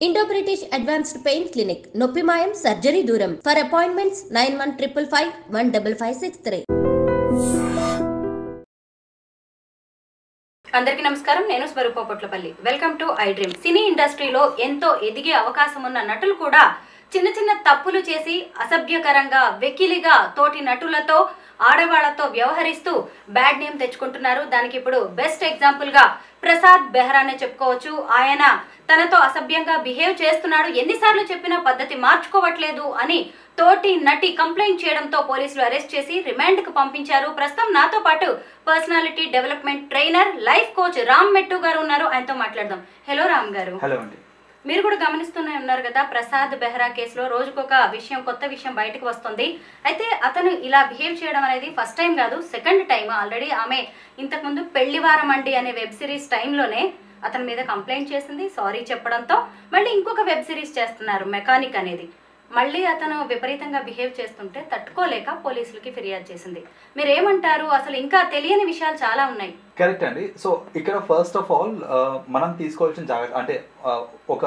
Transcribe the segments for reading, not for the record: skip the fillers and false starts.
Indo-British Advanced Pain Clinic, Noppimayam Surgery Duram. For appointments 9155 15563. అందరికీ నమస్కారం. నేను Swaroopa Potlapalli. Welcome to I dream. Cine ఇండస్ట్రీలో ఎంతో ఎదిగే అవకాశం ఉన్న నటులు కూడా చిన్న చిన్న తప్పులు చేసి అసభ్యకరంగా వెకిలిగా తోటి నటులతో ఆడవాళ్లతో వ్యవహరిస్తూ బ్యాడ్ నేమ్ తెచ్చుకుంటున్నారు. దానికి ఇప్పుడు బెస్ట్ ఎగ్జాంపుల్ గా ప్రసాద్ బెహ్రానే చెప్పుకోవచ్చు. ఆయన తనతో అసభ్యంగా బిహేవ్ చేస్తున్నాడు, ఎన్నిసార్లు చెప్పినా పద్ధతి మార్చుకోవట్లేదు అని తోటి నటి కంప్లైంట్ చేయడంతో పోలీసులు అరెస్ట్ చేసి రిమాండ్ కు పంపించారు. ప్రస్తుతం నాతో పాటు personality development trainer, life coach Ram మెట్టు గారు ఉన్నారు. ఆయనతో మాట్లాడదాం. హలో రామ్ గారు. హలో అండి. మీరు కూడా గమనిస్తూనే ఉన్నారు కదా, ప్రసాద్ బెహ్రా కేసులో రోజుకొక విషయం, కొత్త విషయం బయటకు వస్తుంది. అయితే అతను ఇలా బిహేవ్ చేయడం అనేది ఫస్ట్ టైం కాదు, సెకండ్ టైం. ఆల్రెడీ ఆమె ఇంతకుముందు పెళ్లివారం అండి అనే వెబ్ సిరీస్ టైంలోనే అతని మీద కంప్లైంట్ చేసింది. సారీ చెప్పడంతో మళ్ళీ ఇంకొక వెబ్ సిరీస్ చేస్తున్నారు మెకానిక్ అనేది. మళ్ళీ అతను విపరీతంగా బిహేవ్ చేస్తుంటే తట్టుకోలేక పోలీసులకి ఫిర్యాదు చేసింది. మీరేమంటారు? అసలు ఇంకా తెలియని విషయాలు చాలా ఉన్నాయి. కరెక్ట్ అండి. సో ఇక్కడ ఫస్ట్ ఆఫ్ ఆల్ మనం తీసుకోవాల్సిన జాగ్రత్త అంటే ఒక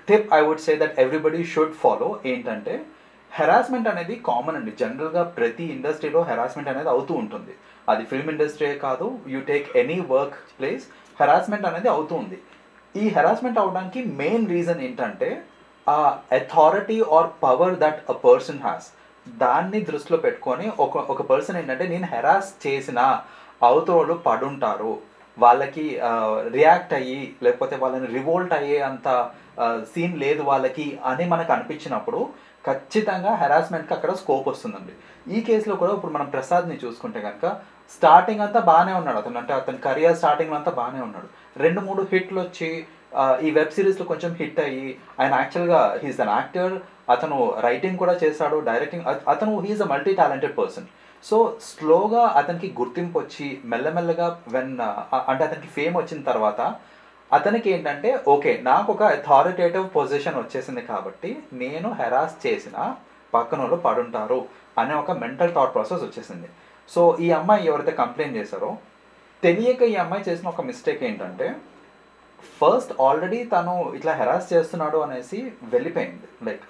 tip I would say that everybody should follow ఏంటంటే, హెరాస్మెంట్ అనేది కామన్ అండి. జనరల్గా ప్రతి ఇండస్ట్రీలో హెరాస్మెంట్ అనేది అవుతూ ఉంటుంది. అది ఫిల్మ్ ఇండస్ట్రీ కాదు, you take any workplace, harassment అనేది అవుతూ ఉంది. ఈ హెరాస్మెంట్ అవడానికి మెయిన్ రీజన్ ఏంటంటే ఆ authority or power that a person has, దాన్ని దృష్టిలో పెట్టుకొని ఒక పర్సన్ ఏంటంటే, నేను హెరాస్ చేసిన అవతల పడుంటారు, వాళ్ళకి రియాక్ట్ అయ్యి లేకపోతే వాళ్ళని రివోల్ట్ అయ్యే అంత సీన్ లేదు వాళ్ళకి అని మనకు అనిపించినప్పుడు ఖచ్చితంగా హెరాస్మెంట్కి అక్కడ స్కోప్ వస్తుందండి. ఈ కేసులో కూడా ఇప్పుడు మనం ప్రసాద్ని చూసుకుంటే కనుక స్టార్టింగ్ అంతా బాగానే ఉన్నాడు అతను, అంటే అతని కెరియర్ స్టార్టింగ్ అంతా బాగానే ఉన్నాడు. 2-3 హిట్లు వచ్చి ఈ వెబ్ సిరీస్లో కొంచెం హిట్ అయ్యి, ఆయన యాక్చువల్గా హీఈస్ అన్ యాక్టర్, అతను రైటింగ్ కూడా చేశాడు, డైరెక్టింగ్, అతను he's a multi talented person. So స్లోగా అతనికి గుర్తింపు వచ్చి మెల్లమెల్లగా అంటే అతనికి ఫేమ్ వచ్చిన తర్వాత అతనికి ఏంటంటే, ఓకే నాకు ఒక అథారిటేటివ్ పొజిషన్ వచ్చేసింది కాబట్టి నేను హెరాస్ చేసిన పక్కన వాళ్ళు పడుంటారు అనే ఒక మెంటల్ థాట్ ప్రాసెస్ వచ్చేసింది. సో ఈ అమ్మాయి ఎవరైతే కంప్లైంట్ చేశారో తెలియక ఈ అమ్మాయి చేసిన ఒక మిస్టేక్ ఏంటంటే, ఫస్ట్ ఆల్రెడీ తను ఇట్లా హెరాస్ చేస్తున్నాడు అనేసి వెళ్ళిపోయింది. లైక్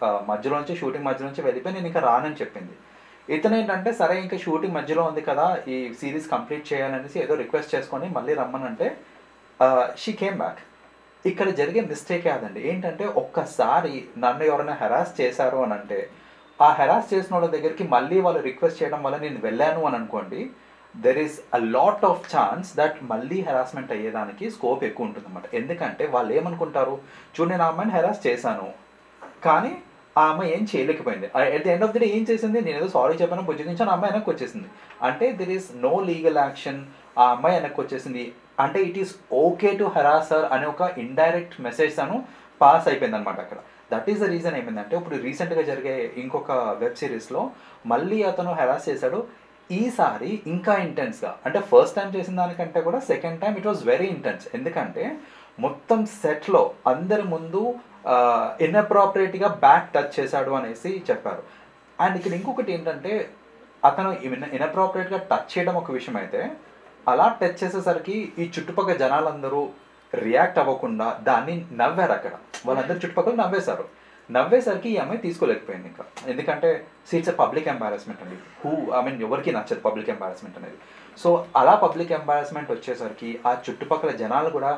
షూటింగ్ మధ్యలోంచి వెళ్ళిపోయి నేను ఇంకా రానని చెప్పింది. ఇతను ఏంటంటే, సరే ఇంకా షూటింగ్ మధ్యలో ఉంది కదా, ఈ సిరీస్ కంప్లీట్ చేయాలనేసి ఏదో రిక్వెస్ట్ చేసుకొని మళ్ళీ రమ్మనంటే షీ కేమ్ బ్యాక్. ఇక్కడ జరిగే మిస్టేక్ కాదండి. ఏంటంటే, ఒక్కసారి నన్ను ఎవరైనా హెరాస్ చేశారు అని అంటే, ఆ హెరాస్ చేసిన వాళ్ళ దగ్గరికి మళ్ళీ వాళ్ళు రిక్వెస్ట్ చేయడం వల్ల నేను వెళ్ళాను అని అనుకోండి, there is a lot of chance that మళ్ళీ హెరాస్మెంట్ అయ్యేదానికి స్కోప్ ఎక్కువ ఉంటుంది అన్నమాట. ఎందుకంటే వాళ్ళు ఏమనుకుంటారు, చూడు నేను ఆ అమ్మాయిని హెరాస్ చేశాను కానీ ఆ అమ్మాయి ఏం చేయలేకపోయింది, at the end of the day ఏం చేసింది, నేను ఏదో సారీ చెప్పాను, బుజ్జగించాను, ఆ అమ్మాయి వెనక్కి వచ్చేసింది. అంటే there is no legal action, ఆ అమ్మాయి వెనక్కి వచ్చేసింది అంటే it is okay to harasser అనే ఒక ఇండైరెక్ట్ మెసేజ్ తను పాస్ అయిపోయింది అనమాట అక్కడ. That is the reason. ఏమైందంటే, ఇప్పుడు రీసెంట్గా జరిగే ఇంకొక వెబ్ సిరీస్లో మళ్ళీ అతను హెరాస్ చేశాడు. ఈసారి ఇంకా ఇంటెన్స్గా, అంటే ఫస్ట్ టైం చేసిన దానికంటే కూడా second time it was very intense. ఎందుకంటే మొత్తం సెట్లో అందరి ముందు ఇన్అప్రాపరియేట్గా బ్యాక్ టచ్ చేశాడు అనేసి చెప్పారు. అండ్ ఇక్కడ ఇంకొకటి ఏంటంటే, అతను ఇన్అప్రాపరియేట్గా టచ్ చేయడం ఒక విషయం అయితే, అలా టచ్ చేసేసరికి ఈ చుట్టుపక్కల జనాలందరూ రియాక్ట్ అవ్వకుండా దాన్ని నవ్వారు. అక్కడ వాళ్ళందరూ చుట్టుపక్కల నవ్వేసరికి ఈ అమ్మాయి తీసుకోలేకపోయింది ఇంకా. ఎందుకంటే ఇట్స్ ఎ పబ్లిక్ ఎంబారస్మెంట్ అండి. ఎవరికి నచ్చదు పబ్లిక్ ఎంబారస్మెంట్ అనేది. సో అలా పబ్లిక్ ఎంబారస్మెంట్ వచ్చేసరికి ఆ చుట్టుపక్కల జనాలు కూడా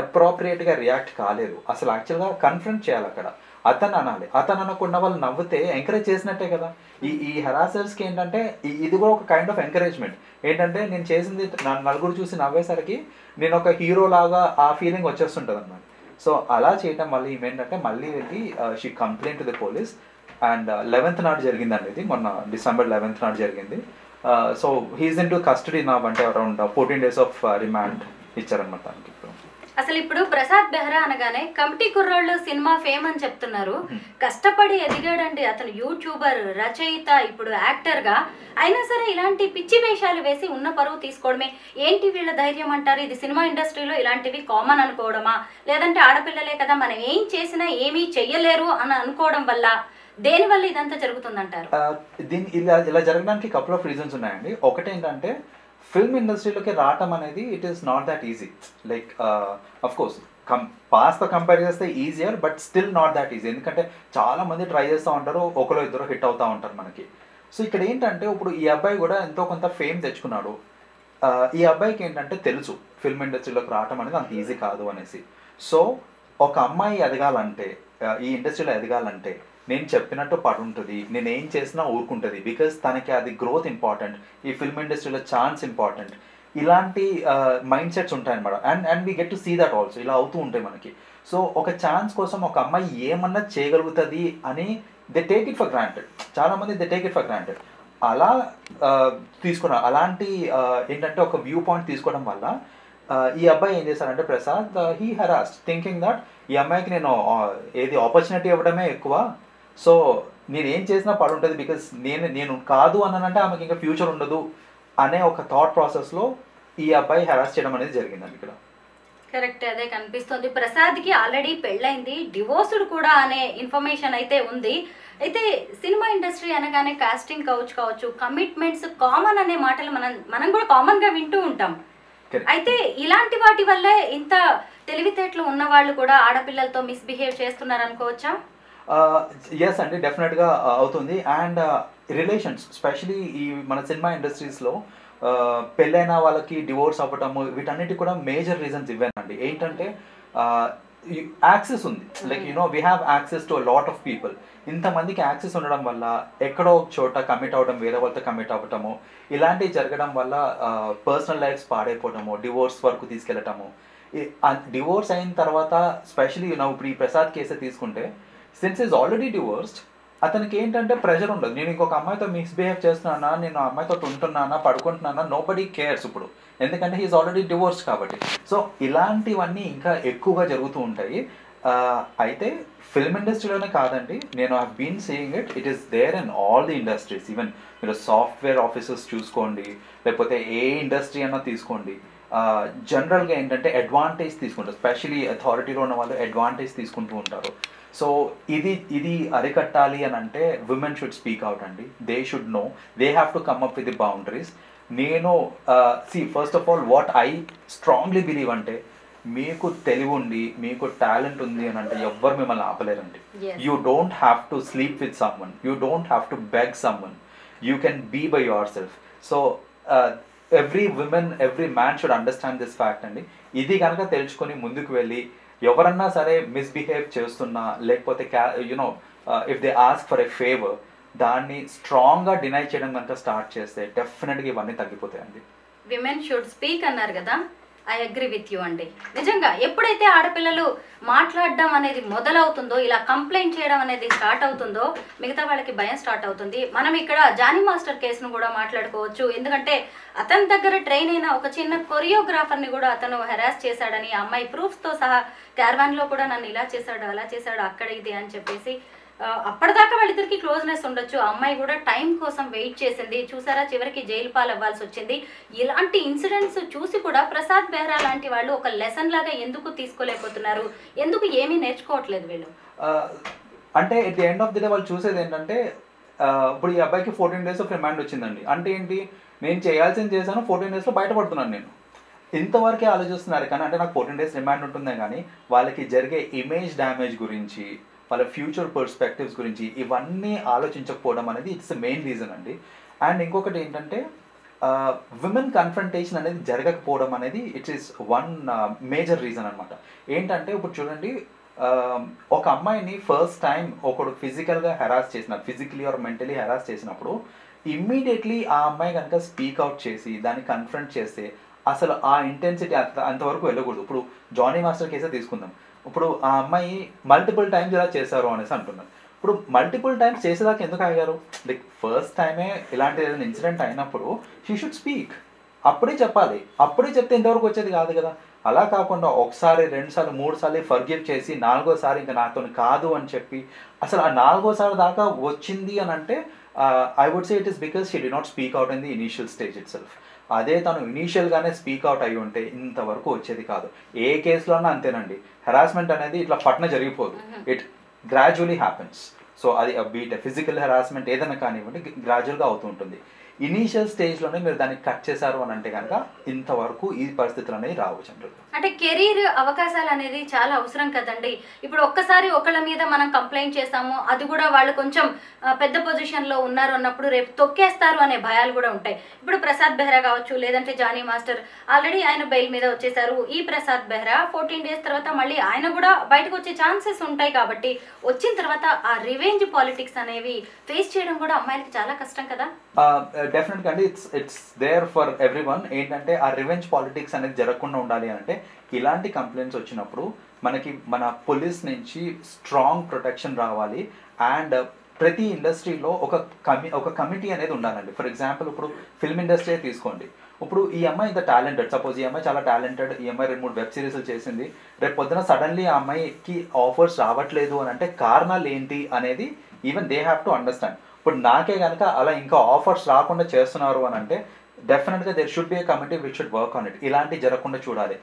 అప్రోప్రియేట్గా రియాక్ట్ కాలేదు. అసలు యాక్చువల్గా కన్ఫ్రంట్ చేయాలి అక్కడ, అతను అనాలి. అతను అనకుండా వాళ్ళు నవ్వుతే ఎంకరేజ్ చేసినట్టే కదా. ఈ హెరాసర్స్కి ఏంటంటే ఇది కూడా ఒక కైండ్ ఆఫ్ ఎంకరేజ్మెంట్. ఏంటంటే నేను చేసింది నలుగురు చూసి నవ్వేసరికి నేను ఒక హీరో లాగా ఆ ఫీలింగ్ వచ్చేస్తుంటుంది అన్నమాట. సో అలా చేయటం వల్ల ఏమేంటంటే మళ్ళీ వెళ్ళి she complaint to the police. And 11th నాడు జరిగిందండి ఇది, మొన్న December 11th నాడు జరిగింది. So he's in to custody నా, అంటే అరౌండ్ 14 days ఆఫ్ రిమాండ్ ఇచ్చారనమాట దానికి. అసలు ఇప్పుడు ప్రసాద్ బెహ్రా అనగానే కమిటీ కుర్రోళ్ళు సినిమా ఫేమ్ అని చెప్తున్నారు. కష్టపడి ఎదిగాడండి అతను, యూట్యూబర్, రచయిత, ఇప్పుడు యాక్టర్ గా. అయినా సరే ఇలాంటి పిచ్చి వేషాలు వేసి ఉన్న పరువు తీసుకోవడమే ఏంటి వీళ్ళ ధైర్యం అంటారు? ఇది సినిమా ఇండస్ట్రీలో ఇలాంటివి కామన్ అనుకోవడమా, లేదంటే ఆడపిల్లలే కదా మనం ఏం చేసినా ఏమీ చెయ్యలేరు అని అనుకోవడం వల్ల, దేని వల్ల ఇదంతా జరుగుతుందంటారు? ఇలా జరగడానికి కపుల్ ఆఫ్ రీజన్స్ ఉన్నాయండి. ఒకటేంటంటే, ఫిల్మ్ ఇండస్ట్రీలోకి రావటం అనేది it is not that easy. Like of course పాస్తో కంపేర్ చేస్తే easier, but still not that easy. ఎందుకంటే చాలా మంది ట్రై చేస్తూ ఉంటారు, ఒకరు ఇద్దరు హిట్ అవుతూ ఉంటారు మనకి. సో ఇక్కడ ఏంటంటే ఇప్పుడు ఈ అబ్బాయి కూడా ఎంతో కొంత ఫేమ్ తెచ్చుకున్నాడు. ఈ అబ్బాయికి ఏంటంటే తెలుసు ఫిల్మ్ ఇండస్ట్రీలోకి రావటం అనేది అంత ఈజీ కాదు అనేసి. సో ఒక అమ్మాయి ఎదగాలంటే, ఈ ఇండస్ట్రీలో ఎదగాలంటే నేను చెప్పినట్టు పడి ఉంటుంది, నేను ఏం చేసినా ఊరుకుంటుంది. బికాస్ తనకి అది గ్రోత్ ఇంపార్టెంట్, ఈ ఫిల్మ్ ఇండస్ట్రీలో ఛాన్స్ ఇంపార్టెంట్. ఇలాంటి మైండ్ సెట్స్ ఉంటాయన్నమాట. And we get to see that also, ఇలా అవుతూ ఉంటాయి మనకి. సో ఒక ఛాన్స్ కోసం ఒక అమ్మాయి ఏమన్నా చేయగలుగుతుంది అని they take it for granted. చాలామంది they take it for granted. అలా తీసుకున్నారు. అలాంటి ఏంటంటే ఒక వ్యూ పాయింట్ తీసుకోవడం వల్ల ఈ అబ్బాయి ఏం చేశారంటే Prasad, he harassed thinking that ఈ అమ్మాయికి నేను ఏది ఆపర్చునిటీ ఇవ్వడమే ఎక్కువ, సో నేను ఏం చేసినా పడి ఉంటుంది. బికాస్ నేను కాదు అన్నానంటే ఆమెకి ఇంకా ఫ్యూచర్ ఉండదు అనే ఒక థాట్ ప్రాసెస్లో ఈ అబ్బాయి హెరాస్ చేయడం అనేది జరిగిందండి ఇక్కడ. కరెక్ట్, అదే కనిపిస్తుంది. ప్రసాద్కి ఆల్రెడీ పెళ్ళైంది, డివోర్స్డ్ కూడా అనే ఇన్ఫర్మేషన్ అయితే ఉంది. అయితే సినిమా ఇండస్ట్రీ అనగానే కాస్టింగ్ కౌచ్ కావచ్చు, కమిట్మెంట్స్ కామన్ అనే మాటలు మనం కూడా కామన్గా వింటూ ఉంటాం. అయితే ఇలాంటి వాటి వల్లే ఇంత తెలివితేటలు ఉన్న వాళ్ళు కూడా ఆడపిల్లలతో మిస్బిహేవ్ చేస్తున్నారు అనుకోవచ్చా? ఎస్ అండి, డెఫినెట్గా అవుతుంది. అండ్ రిలేషన్స్ స్పెషలీ ఈ మన సినిమా ఇండస్ట్రీస్లో పెళ్ళైన వాళ్ళకి డివోర్స్ అవ్వటము, వీటన్నిటి కూడా మేజర్ రీజన్స్ ఇవేనండి. ఏంటంటే యాక్సెస్ ఉంది, like we have access to lot of people. ఇంతమందికి యాక్సెస్ ఉండడం వల్ల ఎక్కడో ఒక చోట కమిట్ అవ్వడం, వేరే వాళ్ళతో కమిట్ అవ్వటము, ఇలాంటివి జరగడం వల్ల పర్సనల్ లైఫ్స్ పాడైపోవటము, డివోర్స్ వరకు తీసుకెళ్ళటము. డివోర్స్ అయిన తర్వాత స్పెషలీ ఇప్పుడు ఈ ప్రసాద్ కేసే తీసుకుంటే, సిన్స్ ఈజ్ ఆల్రెడీ డివోర్స్డ్, అతనికి ఏంటంటే ప్రెషర్ ఉండదు. నేను ఇంకొక అమ్మాయితో మిస్బిహేవ్ చేస్తున్నానా, నేను ఆ అమ్మాయితో ఉంటున్నానా, పడుకుంటున్నానా, నో బడీ కేర్స్ ఇప్పుడు, ఎందుకంటే హీఈస్ ఆల్రెడీ డివోర్స్డ్ కాబట్టి. సో ఇలాంటివన్నీ ఇంకా ఎక్కువగా జరుగుతూ ఉంటాయి. అయితే ఫిల్మ్ ఇండస్ట్రీలోనే కాదండి, నేను have been seeing it is there in all the industries. Even మీరు సాఫ్ట్వేర్ ఆఫీసెస్ చూసుకోండి, లేకపోతే ఏ ఇండస్ట్రీ అన్నా తీసుకోండి, జనరల్గా ఏంటంటే అడ్వాంటేజ్ తీసుకుంటారు. స్పెషలీ అథారిటీలో ఉన్న వాళ్ళు అడ్వాంటేజ్ తీసుకుంటూ ఉంటారు. సో ఇది అరికట్టాలి అని అంటే విమెన్ షుడ్ స్పీక్ అవుట్ అండి. They should no, they have to come up with the boundaries. నేను first of all what I strongly believe అంటే, మీకు తెలివి ఉండి మీకు టాలెంట్ ఉంది అని అంటే ఎవ్వరు మిమ్మల్ని ఆపలేరండి. You don't have to sleep with someone, you don't have to beg someone, you can be by yourself. So every women, every man should understand this fact అండి. ఇది కనుక తెలుసుకొని ముందుకు వెళ్ళి ఎవరన్నా సరే మిస్బిహేవ్ చేస్తున్నా, లేకపోతే if they ask for a favour, దాన్ని స్ట్రాంగ్గా డినై చేయడం కనుక స్టార్ట్ చేస్తే డెఫినెట్గా ఇవన్నీ తగ్గిపోతాయండి. విమెన్ షుడ్ స్పీక్ అన్నారు కదా, ఐ అగ్రీ విత్ యూ అండి. నిజంగా ఎప్పుడైతే ఆడపిల్లలు మాట్లాడడం అనేది మొదలవుతుందో, ఇలా కంప్లైంట్ చేయడం అనేది స్టార్ట్ అవుతుందో, మిగతా వాళ్ళకి భయం స్టార్ట్ అవుతుంది. మనం ఇక్కడ జానీ మాస్టర్ కేసును కూడా మాట్లాడుకోవచ్చు. ఎందుకంటే అతని దగ్గర ట్రైన్ అయిన ఒక చిన్న కొరియోగ్రాఫర్ని కూడా అతను హెరాస్ చేశాడని, అమ్మాయి ప్రూఫ్స్తో సహా క్యారవాన్లో కూడా నన్ను ఇలా చేశాడు, అలా చేశాడు, అక్కడ ఇది అని చెప్పేసి, అప్పటిదాకా వాళ్ళిద్దరికి క్లోజ్నెస్ ఉండొచ్చు. అమ్మాయి కూడా టైం కోసం వెయిట్ చేసింది, చూసారా చివరికి జైలు పాలు అవ్వాల్సి వచ్చింది. ఇలాంటి ఇన్సిడెంట్స్ చూసి కూడా ప్రసాద్ బెహ్రా లాంటి వాళ్ళు ఒక లెసన్ లాగా ఎందుకు తీసుకోలేకపోతున్నారు, ఎందుకు ఏమీ నేర్చుకోవట్లేదు వీళ్ళు? అంటే at the end of the day వాళ్ళు చూసేది ఏంటంటే, ఇప్పుడు ఈ అబ్బాయికి 14 days ఆఫ్ రిమాండ్ వచ్చిందండి. అంటే ఏంటి, నేను చేయాల్సింది చేశాను, 14 daysలో బయటపడుతున్నాను నేను. ఇంతవరకే ఆలోచిస్తున్నారు. కానీ అంటే నాకు 14 days రిమాండ్ ఉంటుందే కానీ వాళ్ళకి జరిగే ఇమేజ్ డ్యామేజ్ గురించి, వాళ్ళ ఫ్యూచర్ పర్స్పెక్టివ్స్ గురించి ఇవన్నీ ఆలోచించకపోవడం అనేది ఇట్స్ మెయిన్ రీజన్ అండి. అండ్ ఇంకొకటి ఏంటంటే, విమెన్ కన్ఫ్రంటేషన్ అనేది జరగకపోవడం అనేది it's is one major reason అనమాట. ఏంటంటే ఇప్పుడు చూడండి, ఒక అమ్మాయిని ఫస్ట్ టైం ఒకడు ఫిజికల్గా హెరాస్ చేసిన, ఫిజికలీ ఆర్ మెంటలీ హెరాస్ చేసినప్పుడు ఇమ్మీడియట్లీ ఆ అమ్మాయి కనుక స్పీక్ అవుట్ చేసి దాన్ని కన్ఫ్రంట్ చేస్తే అసలు ఆ ఇంటెన్సిటీ అంతవరకు వెళ్ళకూడదు. ఇప్పుడు జానీ మాస్టర్ కేసే తీసుకుందాం. ఇప్పుడు ఆ అమ్మాయి మల్టిపుల్ టైమ్స్ ఇలా చేశారు అనేసి అంటున్నారు. ఇప్పుడు మల్టిపుల్ టైమ్స్ చేసేదాకా ఎందుకు ఆగారు? లైక్ ఫస్ట్ టైమే ఇలాంటి ఏదైనా ఇన్సిడెంట్ అయినప్పుడు షీ షుడ్ స్పీక్, అప్పుడే చెప్పాలి. అప్పుడే చెప్తే ఇంతవరకు వచ్చేది కాదు కదా. అలా కాకుండా ఒకసారి, 2 సార్లు, 3 సార్లు ఫర్గివ్ చేసి 4వసారి ఇంకా నాతో కాదు అని చెప్పి అసలు ఆ 4వసారి దాకా వచ్చింది అని అంటే I would say it is because she did not speak out in the initial stage itself. అదే తను ఇనీషియల్గానే స్పీక్ అవుట్ అయ్యి ఉంటే ఇంతవరకు వచ్చేది కాదు. ఏ కేసులోనా అంతేనండి, హెరాస్మెంట్ అనేది ఇట్లా పట్న జరిగిపోదు, ఇట్ గ్రాడ్యువలీ హ్యాపెన్స్. సో అది బీట్ ఫిజికల్ హెరాస్మెంట్ ఏదైనా కానివ్వండి గ్రాడ్యువల్గా అవుతూ ఉంటుంది. ఇనీషియల్ స్టేజ్లోనే మీరు దాన్ని కట్ చేశారు అని అంటే కనుక ఇంతవరకు ఈ పరిస్థితులు అనేవి రావు జనరల్గా. అంటే కెరీర్ అవకాశాలు అనేది చాలా అవసరం కదండి. ఇప్పుడు ఒక్కసారి ఒకళ్ళ మీద మనం కంప్లైంట్ చేస్తాము, అది కూడా వాళ్ళు కొంచెం పెద్ద పొజిషన్లో ఉన్నారు అన్నప్పుడు రేపు తొక్కేస్తారు అనే భయాలు కూడా ఉంటాయి. ఇప్పుడు ప్రసాద్ బెహ్రా కావచ్చు, లేదంటే జానీ మాస్టర్ ఆల్రెడీ ఆయన బెయిల్ మీద వచ్చేసారు. ఈ ప్రసాద్ బెహ్రా 14 days తర్వాత మళ్ళీ ఆయన కూడా బయటకు వచ్చే ఛాన్సెస్ ఉంటాయి. కాబట్టి వచ్చిన తర్వాత ఆ రివెంజ్ పాలిటిక్స్ అనేవి ఫేస్ చేయడం కూడా అమ్మాయిలకి చాలా కష్టం కదా. డెఫినెట్గా అండి, it's there for everyone. ఏంటంటే ఆ రివెంజ్ పాలిటిక్స్ అనేది జరగకుండా ఉండాలి అంటే ఇలాంటి కంప్లైంట్స్ వచ్చినప్పుడు మన పోలీస్ నుంచి స్ట్రాంగ్ ప్రొటెక్షన్ రావాలి. అండ్ ప్రతి ఇండస్ట్రీలో ఒక కమిటీ అనేది ఉండాలండి. ఫర్ ఎగ్జాంపుల్ ఇప్పుడు ఫిల్మ్ ఇండస్ట్రీ తీసుకోండి. ఇప్పుడు ఈ అమ్మాయి ఇంత టాలెంటెడ్, సపోజ్ ఈ అమ్మాయి చాలా టాలెంటెడ్, ఈ అమ్మాయి 2-3 వెబ్ సిరీస్లు చేసింది, రేపు పొద్దున సడన్లీ ఆ అమ్మాయికి ఆఫర్స్ రావట్లేదు అని అంటే కారణాలు ఏంటి అనేది even they have to understand. ఇప్పుడు నాకే కనుక అలా ఇంకా ఆఫర్స్ రాకుండా చేస్తున్నారు అని అంటే డెఫినెట్గా there should be a committee which should work on it. ఇలాంటివి జరగకుండా చూడాలి.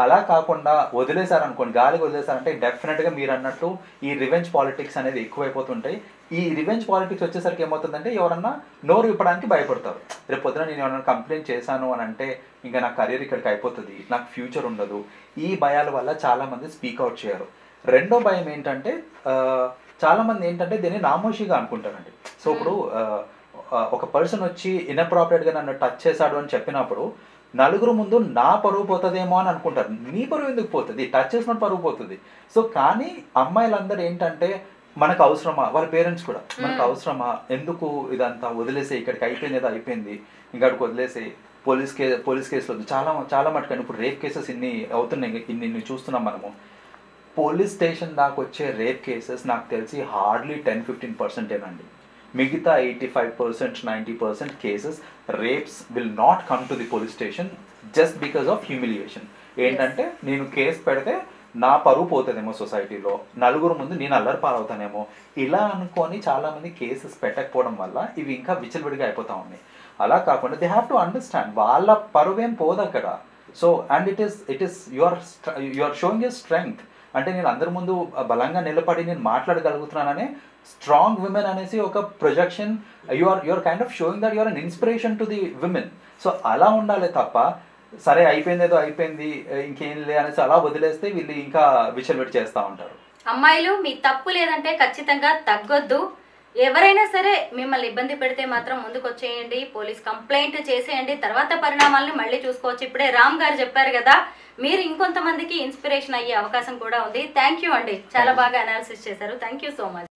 అలా కాకుండా వదిలేశారనుకోండి, గాలికి వదిలేశారంటే డెఫినెట్గా మీరు అన్నట్టు ఈ రివెంజ్ పాలిటిక్స్ అనేది ఎక్కువైపోతుంటాయి. ఈ రివెంజ్ పాలిటిక్స్ వచ్చేసరికి ఏమవుతుందంటే ఎవరన్నా నోరు విప్పడానికి భయపడతారు. రేపు పొద్దున నేను ఎవరైనా కంప్లైంట్ చేశాను అని అంటే ఇంకా నా కెరీర్ ఇక్కడికి అయిపోతుంది, నాకు ఫ్యూచర్ ఉండదు. ఈ భయాల వల్ల చాలామంది స్పీక్అవుట్ చేయరు. రెండో భయం ఏంటంటే చాలామంది ఏంటంటే దీన్ని నామోషిగా అనుకుంటారండి. సో ఇప్పుడు ఒక పర్సన్ వచ్చి ఇన్అప్రాపరేట్గా నన్ను టచ్ చేశాడు అని చెప్పినప్పుడు నలుగురు ముందు నా పరువు పోతుందేమో అని అనుకుంటారు. నీ పరువు ఎందుకు పోతుంది? టచ్ చేసినట్టు పరువు పోతుంది. సో కానీ అమ్మాయిలందరూ ఏంటంటే మనకు అవసరమా, వాళ్ళ పేరెంట్స్ కూడా మనకు అవసరమా, ఎందుకు ఇదంతా వదిలేసే, ఇక్కడికి అయిపోయింది ఏదో అయిపోయింది, ఇంకడికి వదిలేసే, పోలీస్ కేసులు వద్దు. చాలా మటుకండి ఇప్పుడు రేప్ కేసెస్ ఇన్ని అవుతున్నాయి, ఇన్ని చూస్తున్నాం మనము. పోలీస్ స్టేషన్ దాకా వచ్చే రేప్ కేసెస్ నాకు తెలిసి హార్డ్లీ 10-15% మిగతా 85%, 90% cases rapes will not come to the police station just because of humiliation. ఏంటంటే నేను కేసు పెడితే నా పరువు పోతుందేమో సొసైటీలో, నలుగురు ముందు నేను అల్లరి పాలవుతానేమో, ఇలా అనుకొని చాలామంది కేసెస్ పెట్టకపోవడం వల్ల ఇవి ఇంకా విచ్చలవిడిగా అయిపోతూ ఉన్నాయి. అలా కాకుండా దే హ్యావ్ టు అండర్స్టాండ్ వాళ్ళ పరువేం పోదు అక్కడ. So and it is your sowing a strength. అంటే నేను అందరి ముందు బలంగా నిలబడి నేను మాట్లాడగలుగుతున్నాననే స్ట్రాంగ్ విమెన్ అనేసి ఒక projection. You're kind of showing that you're an inspiration to the women. So అలా ఉండాలి తప్ప సరే అయిపోయింది ఏదో అయిపోయింది ఇంకేం లే అనేసి అలా వదిలేస్తే వీళ్ళు ఇంకా విచ్చలవిడి చేస్తూ ఉంటారు. అమ్మాయిలు మీ తప్పు లేదంటే ఖచ్చితంగా తగ్గొద్దు. ఎవరైనా సరే మిమ్మల్ని ఇబ్బంది పెడితే మాత్రం ముందుకు వచ్చేయండి, పోలీస్ కంప్లైంట్ చేసేయండి, తర్వాత పరిణామాలను మళ్ళీ చూసుకోవచ్చు. ఇప్పుడే రామ్ గారు చెప్పారు కదా, మీరు ఇంకొంతమందికి ఇన్స్పిరేషన్ అయ్యే అవకాశం కూడా ఉంది. థ్యాంక్ యూ అండి, చాలా బాగా అనాలిసిస్ చేశారు. Thank you so much.